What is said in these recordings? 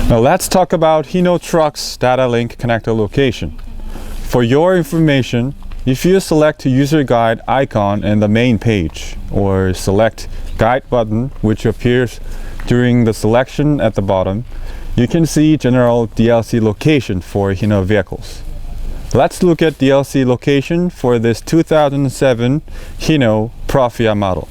Now let's talk about Hino Truck's data link connector location. For your information, if you select user guide icon in the main page or select guide button, which appears during the selection at the bottom, you can see general DLC location for Hino vehicles. Let's look at DLC location for this 2007 Hino Profia model.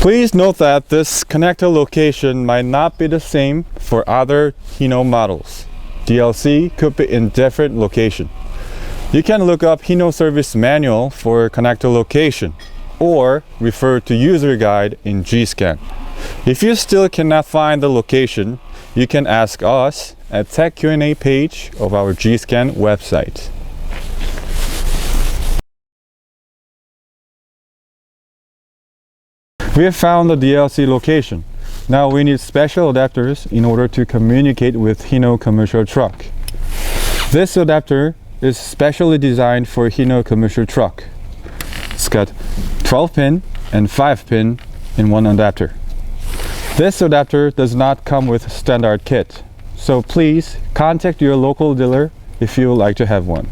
Please note that this connector location might not be the same for other Hino models. DLC could be in different location. You can look up Hino service manual for connector location or refer to user guide in G-Scan. If you still cannot find the location, you can ask us at Tech Q&A page of our G-Scan website. We have found the DLC location. Now we need special adapters in order to communicate with Hino commercial truck. This adapter is specially designed for Hino commercial truck. It's got 12 pin and 5 pin in one adapter. This adapter does not come with standard kit, so please contact your local dealer if you would like to have one.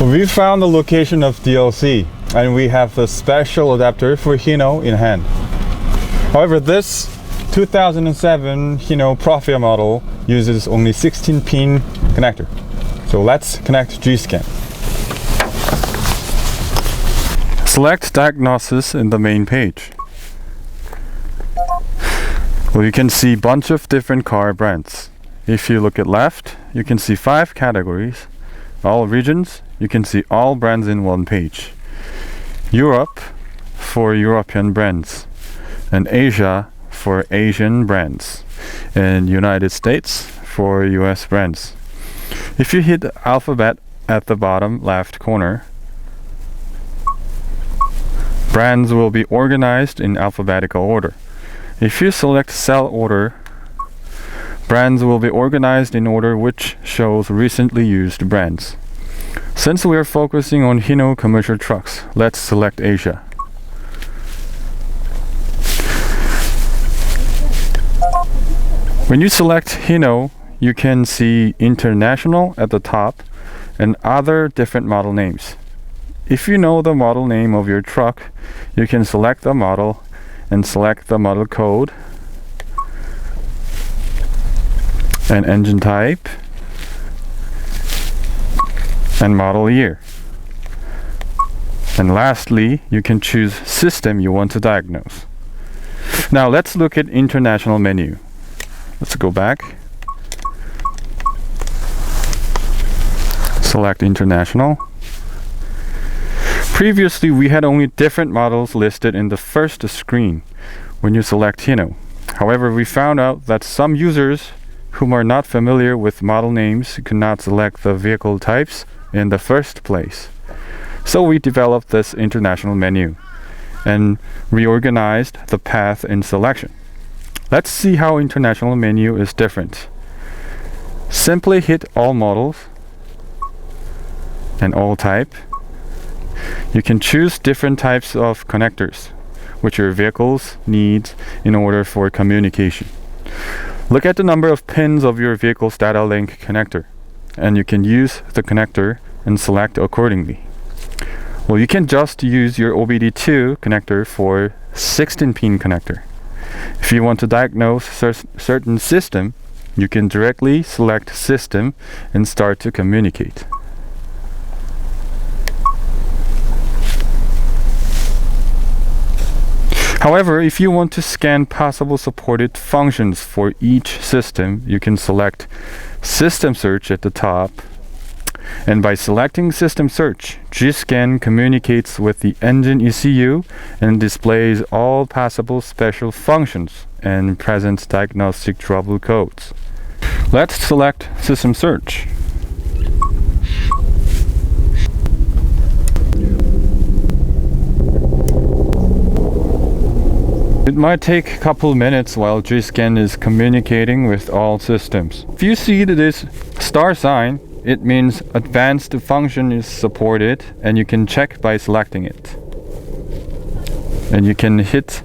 We found the location of DLC and we have a special adapter for Hino in hand. However, this 2007 Hino Profia model uses only 16-pin connector. So let's connect G-Scan. Select Diagnosis in the main page. Well, you can see a bunch of different car brands. If you look at left, you can see 5 categories, all regions. You can see all brands in one page. Europe for European brands, and Asia for Asian brands, and United States for US brands. If you hit alphabet at the bottom left corner, brands will be organized in alphabetical order. If you select cell order, brands will be organized in order which shows recently used brands. Since we are focusing on Hino commercial trucks, let's select Asia. When you select Hino, you can see International at the top and other different model names. If you know the model name of your truck, you can select the model and select the model code and engine type and model year. And lastly, you can choose system you want to diagnose. Now let's look at international menu. Let's go back. Select international. Previously, we had only different models listed in the first screen when you select Hino. However, we found out that some users whom are not familiar with model names could not select the vehicle types in the first place. So we developed this international menu and reorganized the path in selection. Let's see how international menu is different. Simply hit all models and all type. You can choose different types of connectors which your vehicles need in order for communication. Look at the number of pins of your vehicle's data link connector, and you can use the connector and select accordingly. Well, you can just use your OBD2 connector for 16-pin connector. If you want to diagnose certain system, you can directly select system and start to communicate. However, if you want to scan possible supported functions for each system, you can select System Search at the top. And by selecting System Search, G-Scan communicates with the engine ECU and displays all possible special functions and presents diagnostic trouble codes. Let's select System Search. It might take a couple minutes while G-Scan is communicating with all systems. If you see this star sign, it means advanced function is supported, and you can check by selecting it. And you can hit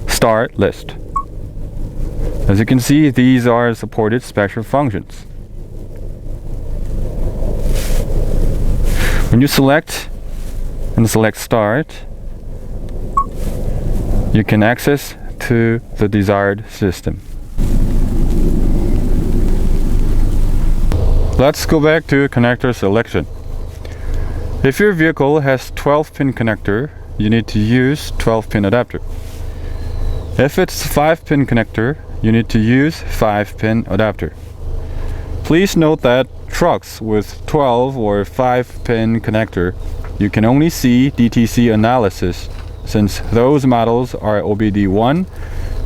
Start List. As you can see, these are supported special functions. When you select Start, you can access to the desired system. Let's go back to connector selection. If your vehicle has 12-pin connector, you need to use 12-pin adapter. If it's 5-pin connector, you need to use 5-pin adapter. Please note that trucks with 12 or 5-pin connector, you can only see DTC Analysis, since those models are OBD1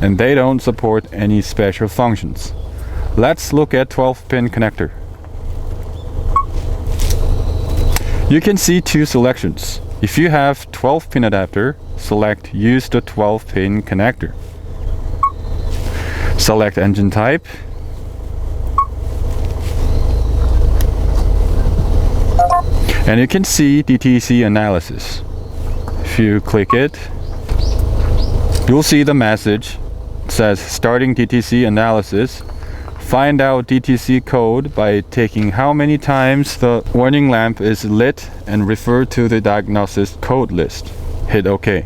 and they don't support any special functions. Let's look at 12-pin connector. You can see two selections. If you have 12-pin adapter, select Use the 12-pin connector. Select engine type. And you can see DTC Analysis. If you click it, you'll see the message. It says starting DTC Analysis. Find out DTC code by taking how many times the warning lamp is lit and refer to the diagnosis code list. Hit OK.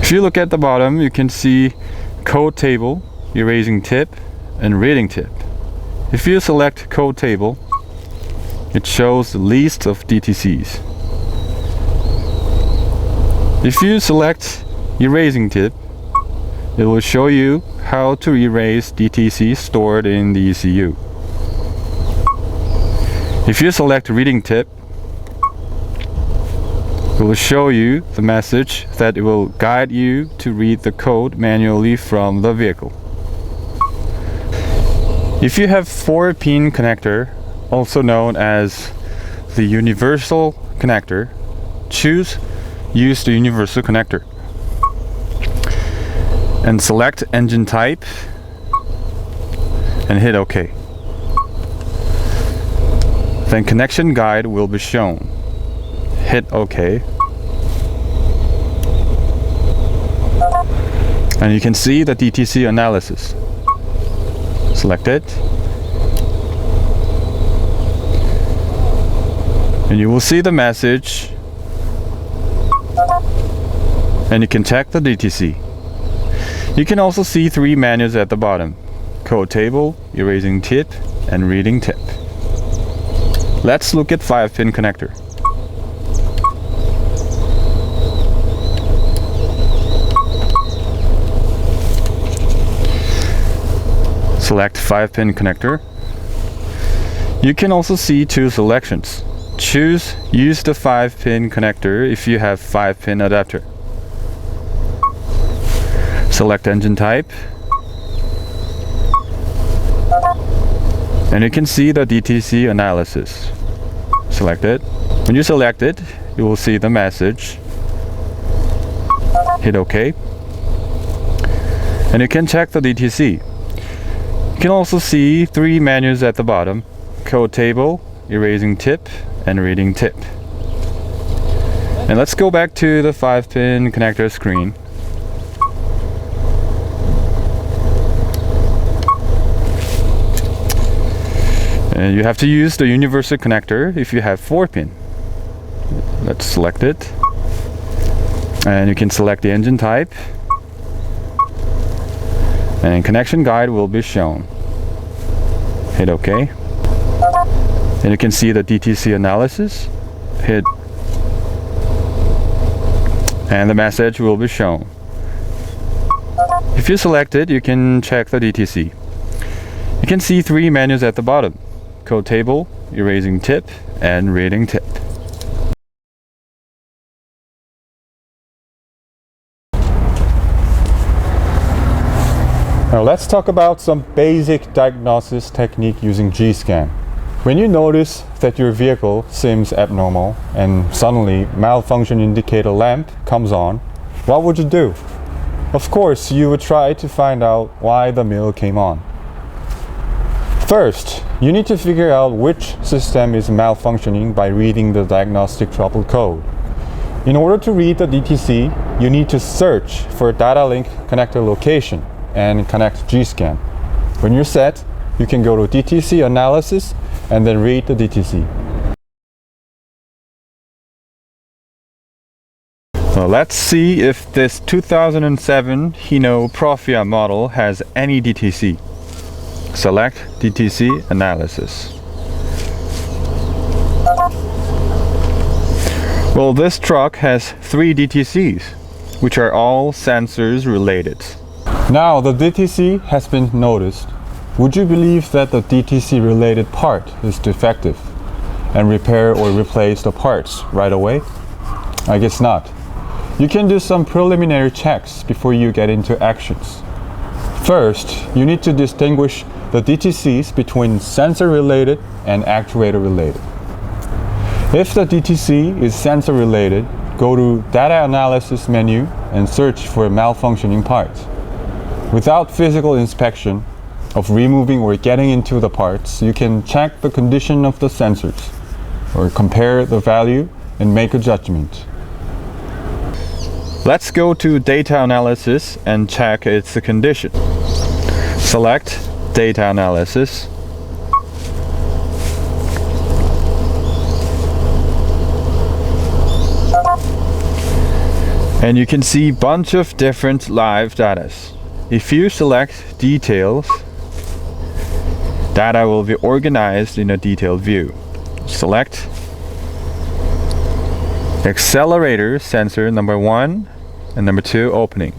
If you look at the bottom, you can see code table, erasing tip, and reading tip. If you select code table, it shows the list of DTCs. If you select erasing tip, it will show you how to erase DTC stored in the ECU. If you select reading tip, it will show you the message that it will guide you to read the code manually from the vehicle. If you have 4-pin connector, also known as the universal connector, use the universal connector. And select engine type and hit OK. Then connection guide will be shown. Hit OK. And you can see the DTC Analysis. Select it. And you will see the message. And you can check the DTC. You can also see 3 menus at the bottom: code table, erasing tip, and reading tip. Let's look at 5-pin connector. Select 5-pin connector. You can also see 2 selections. Use the 5-pin connector if you have 5-pin adapter. Select engine type. And you can see the DTC Analysis. Select it. When you select it, you will see the message. Hit OK. And you can check the DTC. You can also see 3 menus at the bottom: code table, erasing tip, and reading tip. And let's go back to the 5-pin connector screen. And you have to use the universal connector if you have 4-pin. Let's select it. And you can select the engine type. And connection guide will be shown. Hit OK. And you can see the DTC Analysis. Hit. and the message will be shown. If you select it, you can check the DTC. You can see 3 menus at the bottom: code table, erasing tip, and reading tip. Now let's talk about some basic diagnosis technique using G-scan. When you notice that your vehicle seems abnormal and suddenly malfunction indicator lamp comes on, what would you do? Of course, you would try to find out why the mirror came on. First, you need to figure out which system is malfunctioning by reading the diagnostic trouble code. In order to read the DTC, you need to search for data link connector location and connect G-scan. When you're set, you can go to DTC Analysis and then read the DTC. Well, let's see if this 2007 Hino Profia model has any DTC. Select DTC Analysis. Well, this truck has 3 DTCs, which are all sensors related. Now the DTC has been noticed. Would you believe that the DTC related part is defective and repair or replace the parts right away? I guess not. You can do some preliminary checks before you get into actions. First, you need to distinguish the DTCs between sensor related and actuator related. If the DTC is sensor related, go to Data Analysis menu and search for malfunctioning parts. Without physical inspection of removing or getting into the parts, you can check the condition of the sensors or compare the value and make a judgment. Let's go to Data Analysis and check its condition. Select Data Analysis. And you can see a bunch of different live data. If you select Details, data will be organized in a detailed view. Select Accelerator sensor number 1 and number 2 opening.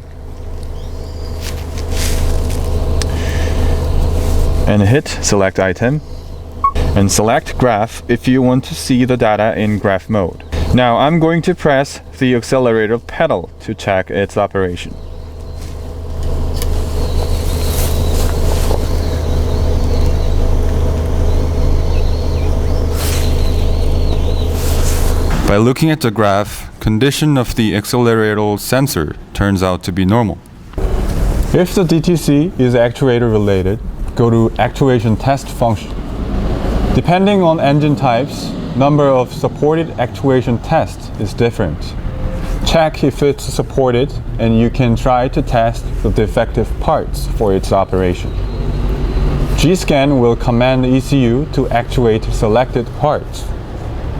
And hit Select Item. And select Graph if you want to see the data in graph mode. Now I'm going to press the accelerator pedal to check its operation. By looking at the graph, condition of the accelerator sensor turns out to be normal. If the DTC is actuator related, go to Actuation Test function. Depending on engine types, number of supported actuation tests is different. Check if it's supported and you can try to test the defective parts for its operation. G-scan will command the ECU to actuate selected parts.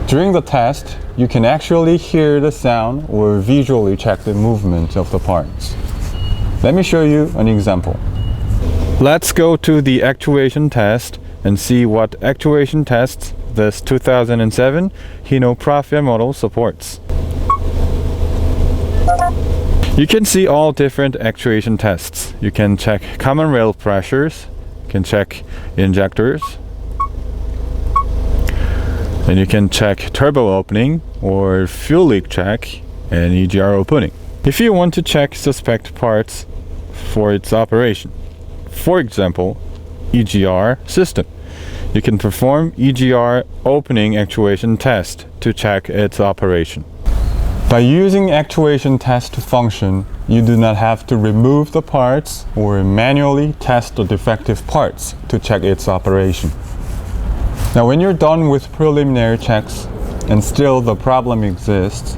During the test, you can actually hear the sound or visually check the movement of the parts. Let me show you an example. Let's go to the actuation test and see what actuation tests this 2007 Hino Profia model supports. You can see all different actuation tests. You can check common rail pressures, you can check injectors, and you can check turbo opening or fuel leak check and EGR opening. If you want to check suspect parts for its operation, for example, EGR system, you can perform EGR opening actuation test to check its operation. By using actuation test function, you do not have to remove the parts or manually test the defective parts to check its operation. Now when you're done with preliminary checks and still the problem exists,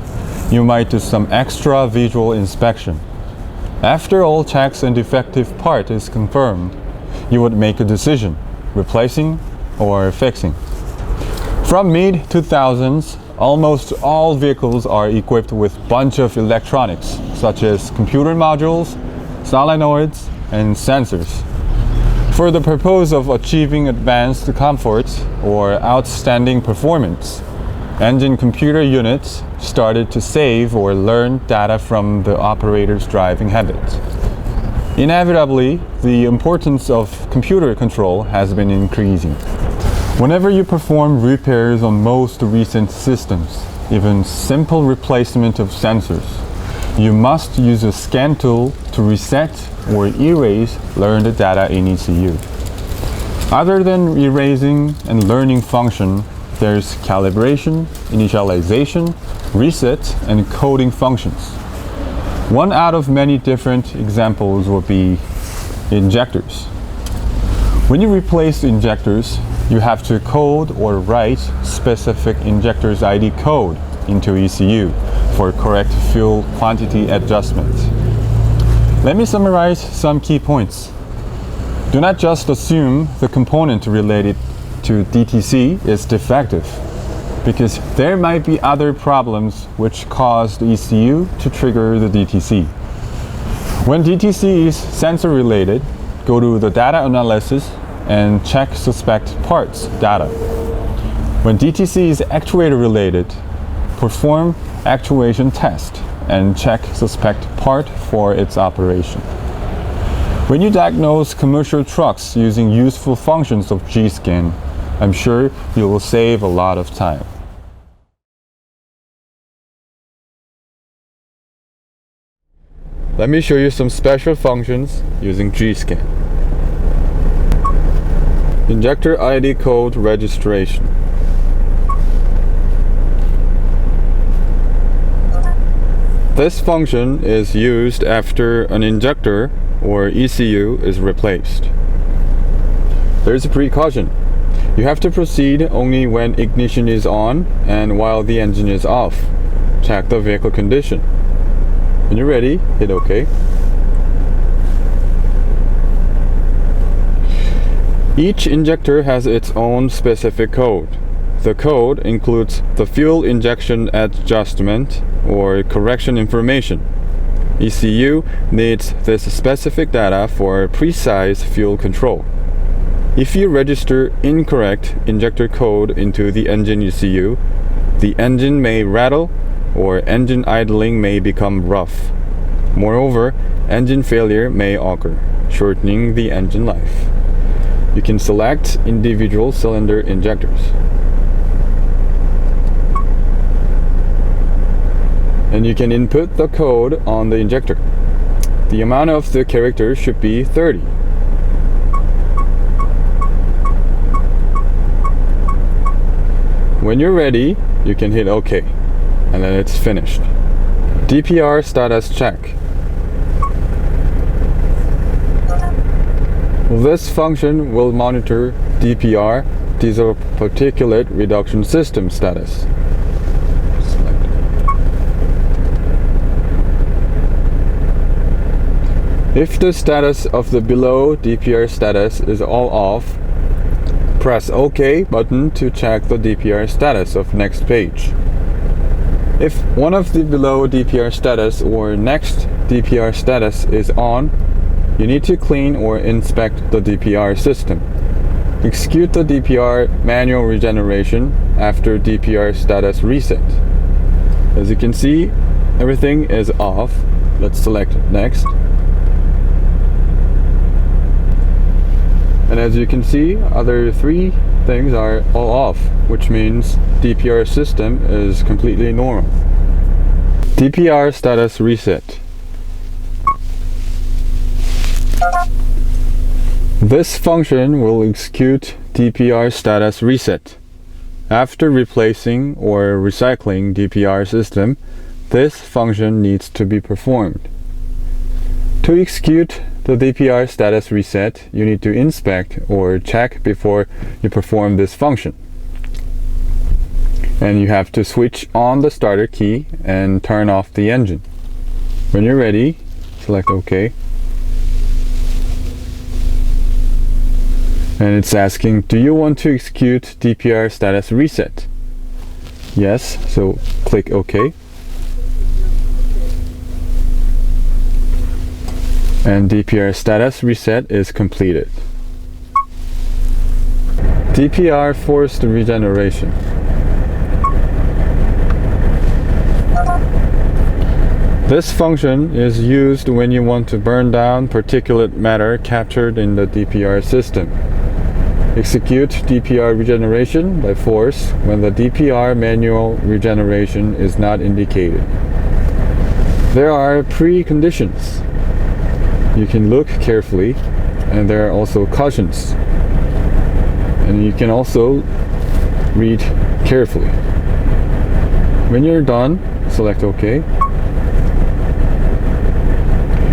you might do some extra visual inspection. After all checks and defective part is confirmed, you would make a decision, replacing or fixing. From mid-2000s, almost all vehicles are equipped with a bunch of electronics, such as computer modules, solenoids, and sensors. For the purpose of achieving advanced comfort or outstanding performance, engine computer units started to save or learn data from the operator's driving habits. Inevitably, the importance of computer control has been increasing. Whenever you perform repairs on most recent systems, even simple replacement of sensors, you must use a scan tool to reset or erase learned data in ECU. Other than erasing and learning function, there's calibration, initialization, reset, and coding functions. One out of many different examples will be injectors. When you replace injectors, you have to code or write specific injector's ID code into ECU for correct fuel quantity adjustment. Let me summarize some key points. Do not just assume the component related to DTC is defective, because there might be other problems which caused ECU to trigger the DTC. When DTC is sensor related, go to the data analysis and check suspect parts data. When DTC is actuator related, perform actuation test and check suspect part for its operation. When you diagnose commercial trucks using useful functions of G-scan, I'm sure you will save a lot of time. Let me show you some special functions using G-scan. Injector ID code registration. This function is used after an injector or ECU is replaced. There is a precaution. You have to proceed only when ignition is on and while the engine is off. Check the vehicle condition. When you're ready, hit OK. Each injector has its own specific code. The code includes the fuel injection adjustment or correction information. ECU needs this specific data for precise fuel control. If you register incorrect injector code into the engine ECU, the engine may rattle or engine idling may become rough. Moreover, engine failure may occur, shortening the engine life. You can select individual cylinder injectors. And you can input the code on the injector. The amount of the character should be 30. When you're ready, you can hit OK, and then it's finished. DPR Status Check. This function will monitor DPR, diesel particulate reduction system status. If the status of the below DPR status is all off, press OK button to check the DPR status of next page. If one of the below DPR status or next DPR status is on, you need to clean or inspect the DPR system. Execute the DPR manual regeneration after DPR status reset. As you can see, everything is off. Let's select next. And as you can see, other three things are all off, which means DPR system is completely normal. DPR status reset. This function will execute DPR status reset. After replacing or recycling DPR system, this function needs to be performed. To execute the DPR status reset, you need to inspect or check before you perform this function. And you have to switch on the starter key and turn off the engine. When you're ready, select OK. And it's asking, do you want to execute DPR status reset? Yes, so click OK. And DPR status reset is completed. DPR Forced Regeneration. This function is used when you want to burn down particulate matter captured in the DPR system. Execute DPR regeneration by force when the DPR manual regeneration is not indicated. There are preconditions. You can look carefully, and there are also cautions. And you can also read carefully. When you're done, select OK.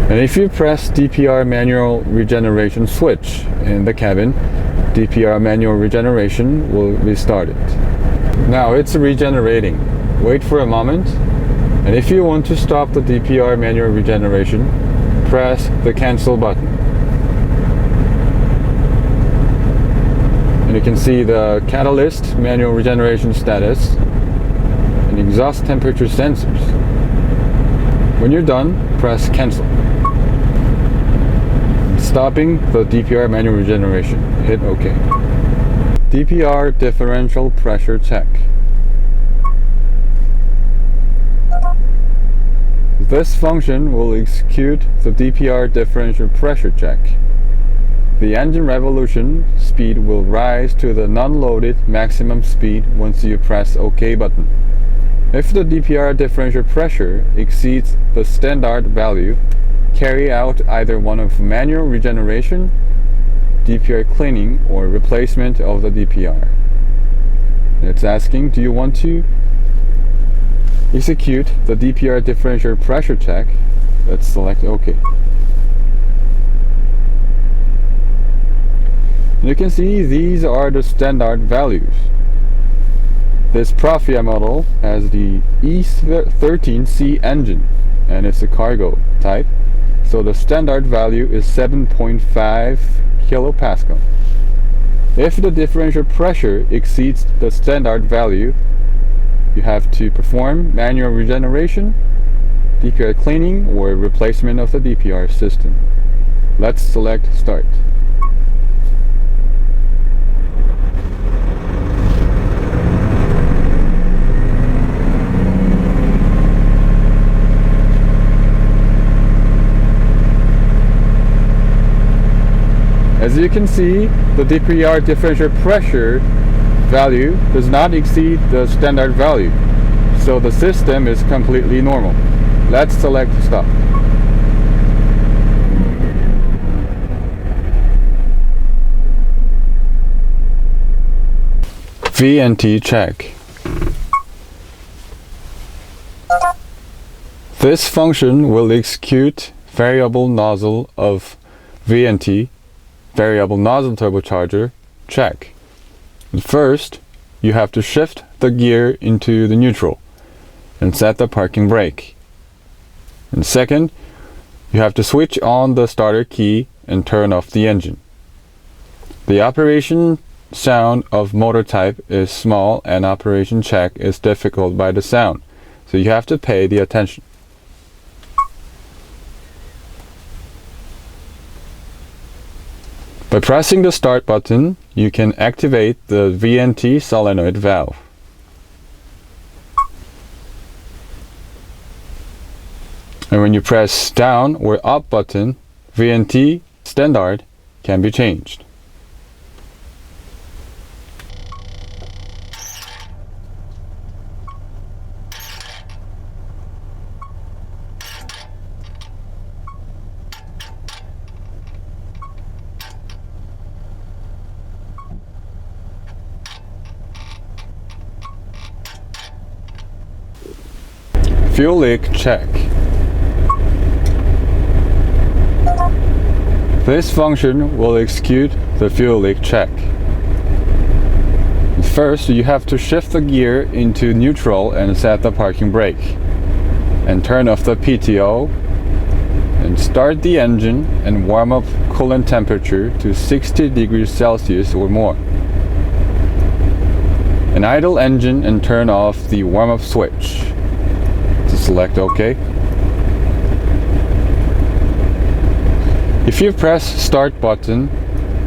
And if you press DPR manual regeneration switch in the cabin, DPR manual regeneration will be started. Now it's regenerating. Wait for a moment, and if you want to stop the DPR manual regeneration, press the cancel button. And you can see the catalyst manual regeneration status and exhaust temperature sensors. When you're done, press cancel. Stopping the DPR manual regeneration, hit OK. DPR differential pressure check. This function will execute the DPR differential pressure check. The engine revolution speed will rise to the non-loaded maximum speed once you press OK button. If the DPR differential pressure exceeds the standard value, carry out either one of manual regeneration, DPR cleaning, or replacement of the DPR. It's asking, do you want to execute the DPR differential pressure check? Let's select OK. You can see these are the standard values. This Profia model has the E13C engine, and it's a cargo type. So the standard value is 7.5 kilopascal. If the differential pressure exceeds the standard value, you have to perform manual regeneration, DPR cleaning, or replacement of the DPR system. Let's select Start. As you can see, the DPR differential pressure value does not exceed the standard value, so the system is completely normal. Let's select Stop. VNT Check. This function will execute variable nozzle of VNT, variable nozzle turbocharger, check. And first, you have to shift the gear into the neutral and set the parking brake. And second, you have to switch on the starter key and turn off the engine. The operation sound of motor type is small and operation check is difficult by the sound, so you have to pay the attention. By pressing the start button, you can activate the VNT solenoid valve. And when you press down or up button, VNT standard can be changed. Fuel leak check. This function will execute the fuel leak check. First, you have to shift the gear into neutral and set the parking brake, and turn off the PTO, and start the engine and warm up coolant temperature to 60 degrees Celsius or more. And idle engine and turn off the warm up switch. Select OK. If you press start button,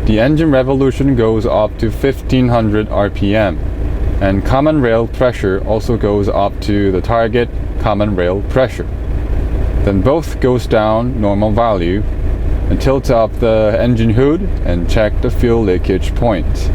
the engine revolution goes up to 1500 RPM, and common rail pressure also goes up to the target common rail pressure. Then both goes down normal value, and tilt up the engine hood and check the fuel leakage point.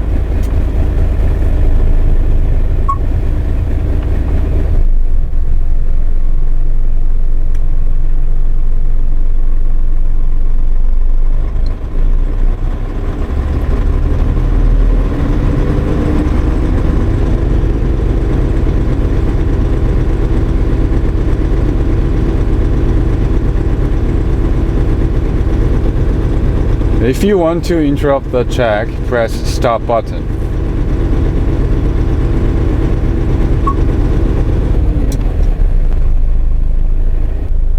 If you want to interrupt the check, press stop button.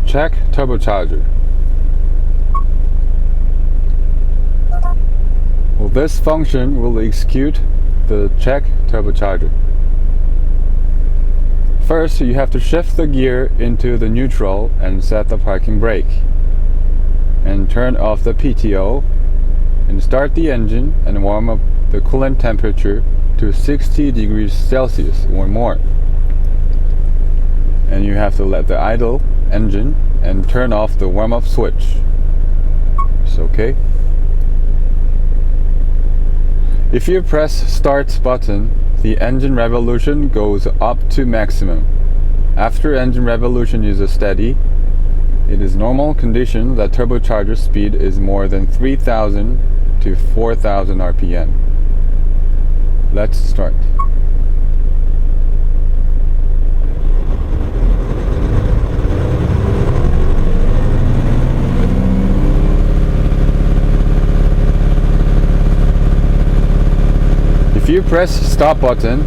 Check turbocharger. Well, this function will execute the check turbocharger. First, you have to shift the gear into the neutral and set the parking brake. And turn off the PTO and start the engine and warm up the coolant temperature to 60 degrees Celsius or more. And you have to let the idle engine and turn off the warm-up switch. It's okay. If you press start button, the engine revolution goes up to maximum. After engine revolution is steady, it is normal condition that turbocharger speed is more than 3000 to 4000 RPM. Let's start. If you press stop button,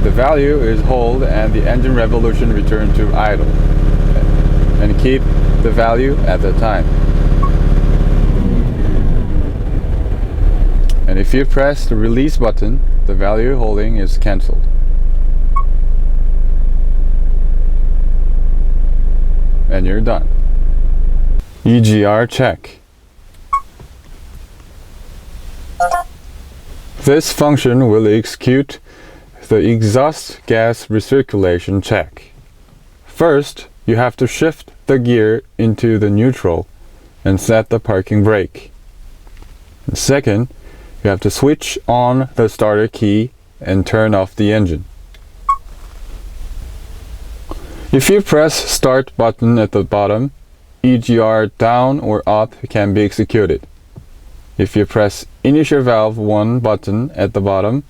the value is hold and the engine revolution return to idle. And keep the value at the time. And if you press the release button, the value holding is cancelled. And you're done. EGR check. This function will execute the exhaust gas recirculation check. First, you have to shift the gear into the neutral and set the parking brake. And second, you have to switch on the starter key and turn off the engine. If you press start button at the bottom, EGR down or up can be executed. If you press initial valve 1 button at the bottom,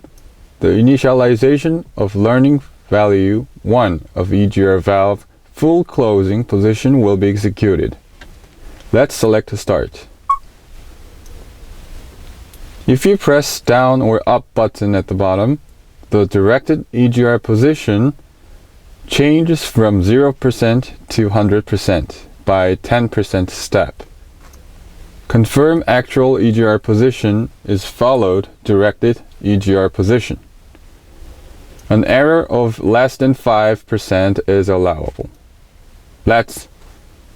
the initialization of learning value 1 of EGR valve full closing position will be executed. Let's select start. If you press down or up button at the bottom, the directed EGR position changes from 0% to 100% by 10% step. Confirm actual EGR position is followed directed EGR position. An error of less than 5% is allowable. Let's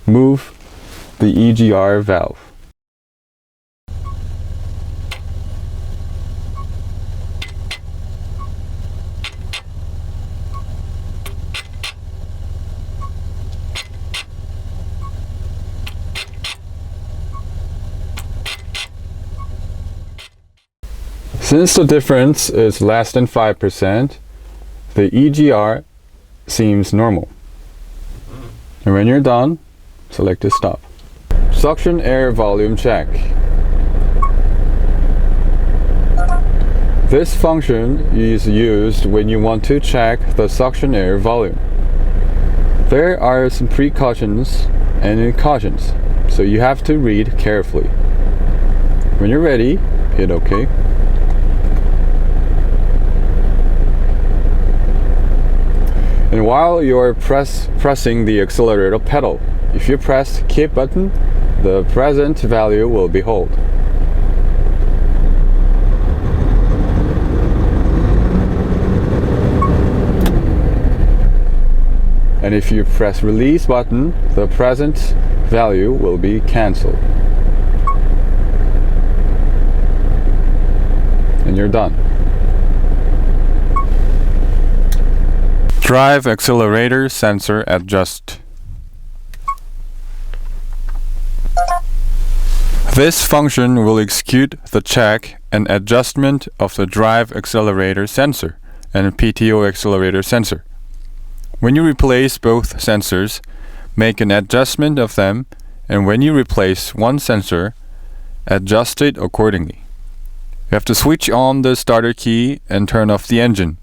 move the EGR valve. Since the difference is less than 5%, the EGR seems normal. And when you're done, select the stop. Suction air volume check. This function is used when you want to check the suction air volume. There are some precautions and cautions, so you have to read carefully. When you're ready, hit OK. And while you're pressing the accelerator pedal, if you press keep button, the present value will be hold. And if you press release button, the present value will be cancelled. And you're done. Drive accelerator sensor adjust. This function will execute the check and adjustment of the drive accelerator sensor and PTO accelerator sensor. When you replace both sensors, make an adjustment of them, and when you replace one sensor, adjust it accordingly. You have to switch on the starter key and turn off the engine.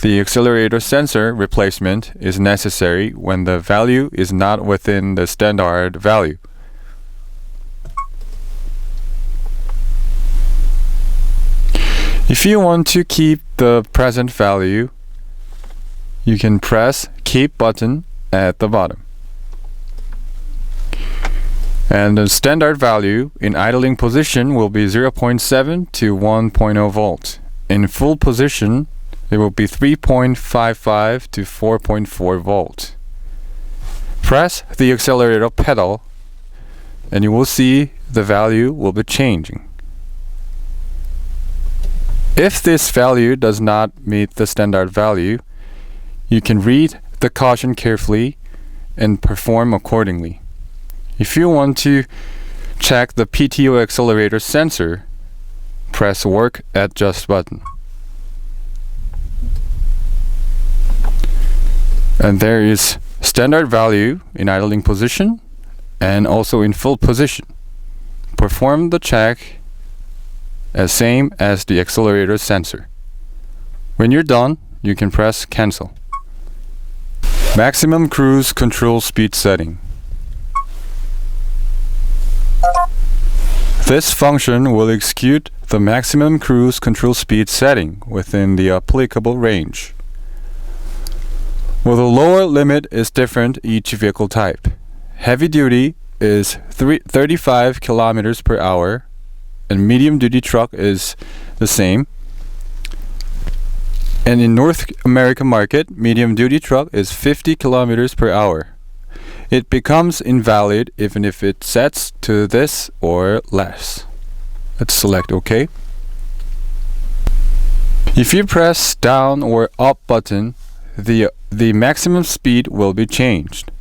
The accelerator sensor replacement is necessary when the value is not within the standard value. If you want to keep the present value, you can press Keep button at the bottom. And the standard value in idling position will be 0.7 to 1.0 volt. In full position, it will be 3.55 to 4.4 volt. Press the accelerator pedal and you will see the value will be changing. If this value does not meet the standard value, you can read the caution carefully and perform accordingly. If you want to check the PTO accelerator sensor, press Work Adjust button. And there is standard value in idling position and also in full position. Perform the check as same as the accelerator sensor. When you're done, you can press Cancel. Maximum cruise control speed setting. This function will execute the maximum cruise control speed setting within the applicable range. Well, the lower limit is different each vehicle type. Heavy duty is 35 kilometers per hour and medium duty truck is the same. And in North American market, medium duty truck is 50 kilometers per hour. It becomes invalid even if it sets to this or less. Let's select OK. If you press down or up button, the maximum speed will be changed.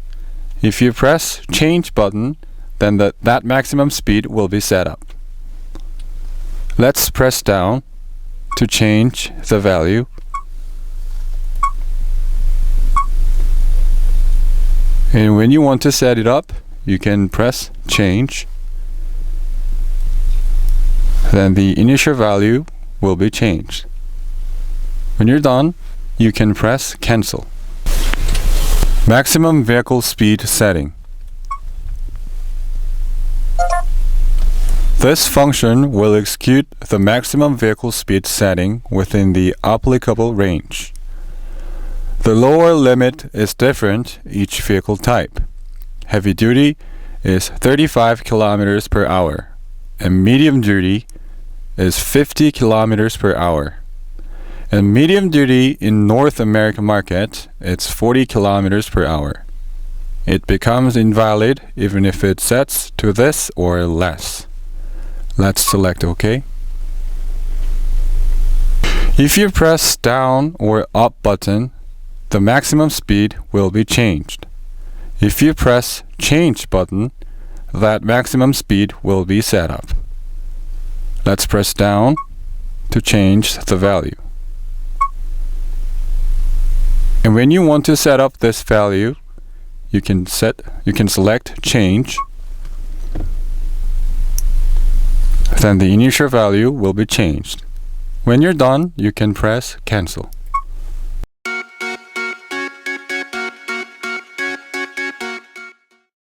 If you press change button, then that maximum speed will be set up. Let's press down to change the value. And when you want to set it up, you can press change. Then the initial value will be changed. When you're done, you can press cancel. Maximum vehicle speed setting. This function will execute the maximum vehicle speed setting within the applicable range. The lower limit is different each vehicle type. Heavy duty is 35 kilometers per hour and medium duty is 50 kilometers per hour. And medium duty in North American market, it's 40 kilometers per hour. It becomes invalid even if it sets to this or less. Let's select OK. If you press down or up button, the maximum speed will be changed. If you press change button, that maximum speed will be set up. Let's press down to change the value. And when you want to set up this value, you can select change. Then the initial value will be changed. When you're done, you can press cancel.